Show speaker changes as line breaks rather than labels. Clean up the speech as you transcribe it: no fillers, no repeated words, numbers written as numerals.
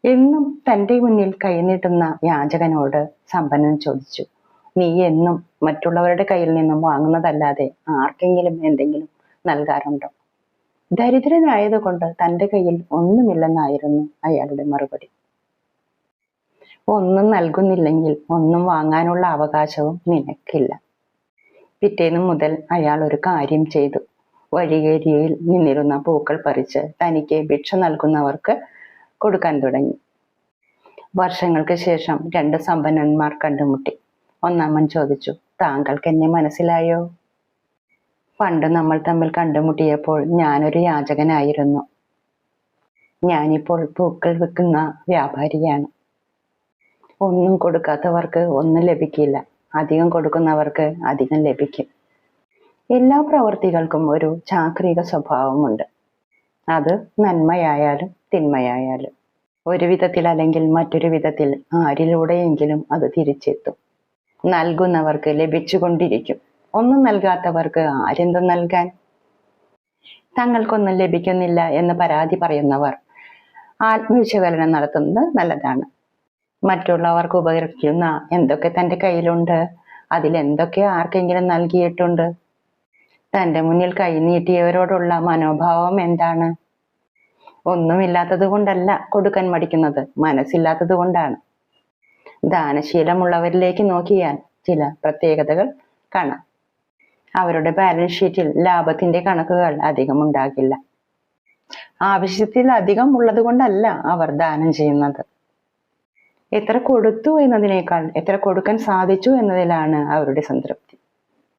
എന്നും തൻ്റെ മുന്നിൽ കൈനീട്ടുന്ന യാചകനോട് സമ്പന്നൻ ചോദിച്ചു, നീ എന്നും മറ്റുള്ളവരുടെ കയ്യിൽ നിന്നും വാങ്ങുന്നതല്ലാതെ ആർക്കെങ്കിലും എന്തെങ്കിലും നൽകാറുണ്ടോ? ദരിദ്രനായതുകൊണ്ട് തൻ്റെ കയ്യിൽ ഒന്നുമില്ലെന്നായിരുന്നു അയാളുടെ മറുപടി. ഒന്നും നൽകുന്നില്ലെങ്കിൽ ഒന്നും വാങ്ങാനുള്ള അവകാശവും നിനക്കില്ല. പിറ്റേന്നു മുതൽ അയാൾ ഒരു കാര്യം ചെയ്തു. വഴിയരികിൽ നിന്നിരുന്ന പൂക്കൾ പറിച്ച് തനിക്ക് ഭിക്ഷ നൽകുന്നവർക്ക് കൊടുക്കാൻ തുടങ്ങി. വർഷങ്ങൾക്ക് ശേഷം രണ്ട് സമ്പന്നന്മാർ കണ്ടുമുട്ടി. ഒന്നാമൻ ചോദിച്ചു, താങ്കൾക്ക് എന്നെ മനസ്സിലായോ? പണ്ട് നമ്മൾ തമ്മിൽ കണ്ടുമുട്ടിയപ്പോൾ ഞാനൊരു യാചകനായിരുന്നു. ഞാനിപ്പോൾ പൂക്കൾ വിൽക്കുന്ന വ്യാപാരിയാണ്. ഒന്നും കൊടുക്കാത്തവർക്ക് ഒന്നും ലഭിക്കില്ല, അധികം കൊടുക്കുന്നവർക്ക് അധികം ലഭിക്കും. എല്ലാ പ്രവൃത്തികൾക്കും ഒരു ചാക്രിക സ്വഭാവമുണ്ട്. അത് നന്മയായാലും തിന്മയായാലും ഒരു വിധത്തിൽ അല്ലെങ്കിൽ മറ്റൊരു വിധത്തിൽ ആരിലൂടെയെങ്കിലും അത് തിരിച്ചെത്തും. നൽകുന്നവർക്ക് ലഭിച്ചുകൊണ്ടിരിക്കും. ഒന്നും നൽകാത്തവർക്ക് ആരെന്തും നൽകാൻ? തങ്ങൾക്കൊന്നും ലഭിക്കുന്നില്ല എന്ന് പരാതി പറയുന്നവർ ആത്മവിശകലനം നടത്തുന്നത് നല്ലതാണ്. മറ്റുള്ളവർക്ക് ഉപകരിക്കുന്ന എന്തൊക്കെ തൻ്റെ കയ്യിലുണ്ട്, അതിലെന്തൊക്കെ ആർക്കെങ്കിലും നൽകിയിട്ടുണ്ട്? തൻ്റെ മുന്നിൽ കൈനീട്ടിയവരോടുള്ള മനോഭാവം എന്താണ്? ഒന്നുമില്ലാത്തത് കൊണ്ടല്ല കൊടുക്കാൻ മടിക്കുന്നത്, മനസ്സില്ലാത്തത് കൊണ്ടാണ്. ദാനശീലമുള്ളവരിലേക്ക് നോക്കിയാൽ ചില പ്രത്യേകതകൾ കാണാം. അവരുടെ ബാലൻസ് ഷീറ്റിൽ ലാഭത്തിന്റെ കണക്കുകൾ അധികം ഉണ്ടാകില്ല. ആവശ്യത്തിൽ അധികം ഉള്ളത് കൊണ്ടല്ല അവർ ദാനം ചെയ്യുന്നത്. എത്ര കൊടുത്തു എന്നതിനേക്കാൾ എത്ര കൊടുക്കാൻ സാധിച്ചു എന്നതിലാണ് അവരുടെ സംതൃപ്തി.